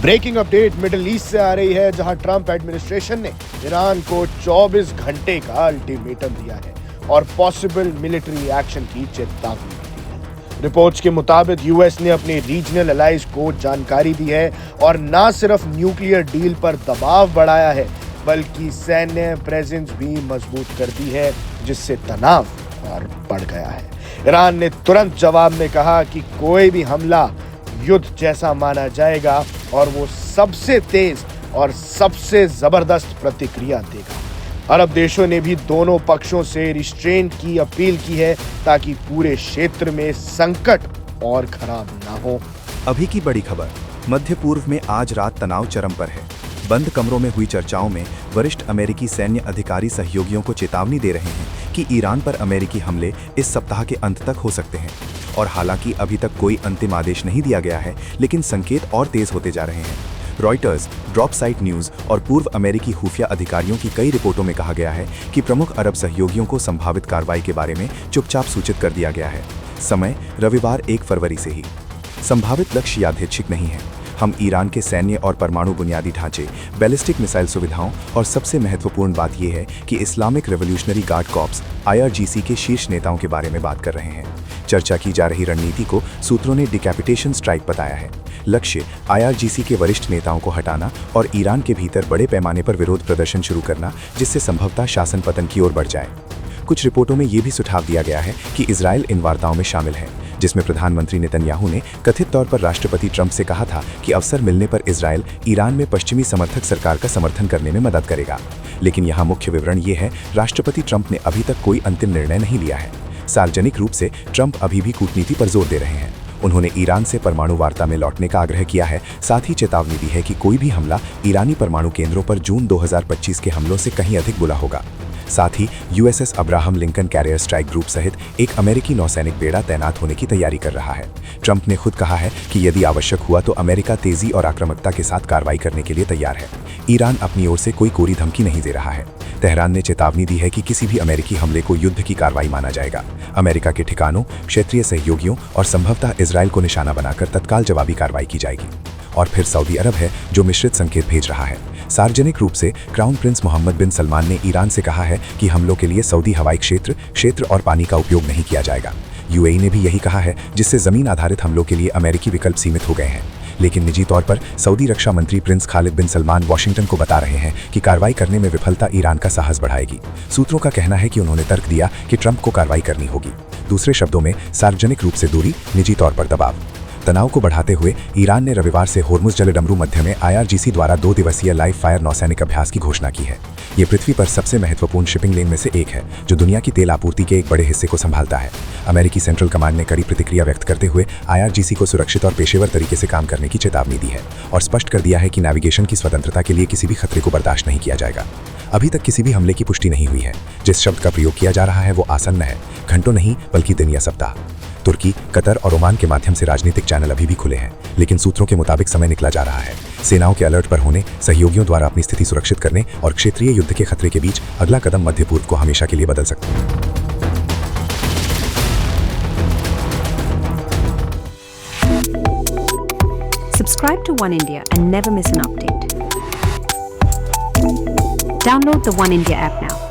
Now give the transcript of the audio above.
Breaking update middle east से आ रही है, जहां ट्रंप एडमिनिस्ट्रेशन ने ईरान को 24 घंटे का अल्टीमेटम दिया है और पॉसिबल मिलिट्री एक्शन की चेतावनी दी है। रिपोर्ट्स के मुताबिक यूएस ने अपने रीजनल अलाइज को जानकारी दी है और न सिर्फ न्यूक्लियर डील पर दबाव बढ़ाया है, बल्कि सैन्य प्रेजेंस भी मजबूत कर दी है, जिससे तनाव और बढ़ गया है। ईरान ने तुरंत जवाब में कहा कि कोई भी हमला युद्ध जैसा माना जाएगा और वो सबसे तेज और सबसे जबरदस्त प्रतिक्रिया देगा। अरब देशों ने भी दोनों पक्षों से रिस्ट्रेंट की अपील की है, ताकि पूरे क्षेत्र में संकट और खराब ना हो। अभी की बड़ी खबर, मध्य पूर्व में आज रात तनाव चरम पर है। बंद कमरों में हुई चर्चाओं में वरिष्ठ अमेरिकी सैन्य अधिकारी सहयोगियों को चेतावनी दे रहे हैं कि ईरान पर अमेरिकी हमले इस सप्ताह के अंत तक हो सकते हैं। और हालांकि अभी तक कोई अंतिम आदेश नहीं दिया गया है, लेकिन संकेत और तेज होते जा रहे हैं। रॉयटर्स, ड्रॉप साइट न्यूज और पूर्व अमेरिकी खुफिया अधिकारियों की कई रिपोर्टों में कहा गया है कि प्रमुख अरब सहयोगियों को संभावित कार्रवाई के बारे में चुपचाप सूचित कर दिया गया है। समय रविवार 1 फरवरी से ही। संभावित लक्ष्य यादृच्छिक नहीं है। हम ईरान के सैन्य और परमाणु बुनियादी ढांचे, बैलिस्टिक मिसाइल सुविधाओं और सबसे महत्वपूर्ण बात यह है कि Islamic revolutionary guard corps (IRGC) के शीर्ष नेताओं के बारे में बात कर रहे हैं। चर्चा की जा रही रणनीति को सूत्रों ने डिकैपिटेशन स्ट्राइक बताया है। लक्ष्य IRGC के वरिष्ठ नेताओं को हटाना और ईरान के भीतर बड़े पैमाने पर विरोध प्रदर्शन शुरू करना, जिससे संभवतः शासन पतन की ओर बढ़ जाए। कुछ रिपोर्टों में यह भी सुझाव दिया गया है कि इजराइल इन वार्ताओं में शामिल है, जिसमें प्रधानमंत्री नेतन्याहू ने कथित तौर पर राष्ट्रपति ट्रंप से कहा था कि अवसर मिलने पर इजराइल ईरान में पश्चिमी समर्थक सरकार का समर्थन करने में मदद करेगा। लेकिन यहाँ मुख्य विवरण ये है, राष्ट्रपति ट्रंप ने अभी तक कोई अंतिम निर्णय नहीं लिया है। सार्वजनिक रूप से ट्रंप अभी भी कूटनीति पर जोर दे रहे हैं। उन्होंने ईरान से परमाणु वार्ता में लौटने का आग्रह किया है, साथ ही चेतावनी दी है कि कोई भी हमला ईरानी परमाणु केंद्रों पर जून 2025 के हमलों से कहीं अधिक बुरा होगा। साथ ही USS Abraham Lincoln carrier strike group सहित एक अमेरिकी नौसैनिक बेड़ा तैनात होने की तैयारी कर रहा है। ट्रंप ने खुद कहा है कि यदि आवश्यक हुआ तो अमेरिका तेजी और आक्रामकता के साथ कार्रवाई करने के लिए तैयार है। ईरान अपनी ओर से कोई कोरी धमकी नहीं दे रहा है। तेहरान ने चेतावनी दी है कि किसी भी अमेरिकी हमले को युद्ध की कार्रवाई माना जाएगा। अमेरिका के ठिकानों, क्षेत्रीय सहयोगियों और संभवतः इजराइल को निशाना बनाकर तत्काल जवाबी कार्रवाई की जाएगी। और फिर सऊदी अरब है, जो मिश्रित संकेत भेज रहा है। सार्वजनिक रूप से क्राउन प्रिंस मोहम्मद बिन सलमान ने ईरान से कहा है कि हमलों के लिए सऊदी हवाई क्षेत्र और पानी का उपयोग नहीं किया जाएगा। UAE ने भी यही कहा है, जिससे जमीन आधारित हमलों के लिए अमेरिकी विकल्प सीमित हो गए हैं। लेकिन निजी तौर पर सऊदी रक्षा मंत्री प्रिंस खालिद बिन सलमान वाशिंगटन को बता रहे हैं कि कार्रवाई करने में विफलता ईरान का साहस बढ़ाएगी। सूत्रों का कहना है कि उन्होंने तर्क दिया कि ट्रंप को कार्रवाई करनी होगी। दूसरे शब्दों में, सार्वजनिक रूप से दूरी, निजी तौर पर दबाव। तनाव को बढ़ाते हुए ईरान ने रविवार से होर्मुज जलडमरू मध्य में IRGC द्वारा 2 दिवसीय लाइव फायर नौसैनिक अभ्यास की घोषणा की है। ये पृथ्वी पर सबसे महत्वपूर्ण शिपिंग लेन में से एक है, जो दुनिया की तेल आपूर्ति के एक बड़े हिस्से को संभालता है। अमेरिकी सेंट्रल कमांड ने कड़ी प्रतिक्रिया व्यक्त करते हुए IRGC को सुरक्षित और पेशेवर तरीके से काम करने की चेतावनी दी है और स्पष्ट कर दिया है कि नेविगेशन की स्वतंत्रता के लिए किसी भी खतरे को बर्दाश्त नहीं किया जाएगा। अभी तक किसी भी हमले की पुष्टि नहीं हुई है। जिस शब्द का प्रयोग किया जा रहा है वो आसन्न है, घंटों नहीं बल्कि दिन या सप्ताह। तुर्की, कतर और ओमान के माध्यम से राजनीतिक चैनल अभी भी खुले हैं, लेकिन सूत्रों के मुताबिक समय निकला जा रहा है। सेनाओं के अलर्ट पर होने, सहयोगियों द्वारा अपनी स्थिति सुरक्षित करने और क्षेत्रीय युद्ध के खतरे के बीच अगला कदम मध्य पूर्व को हमेशा के लिए बदल सकता है। Subscribe to One India and never miss an update. Download the One India app now.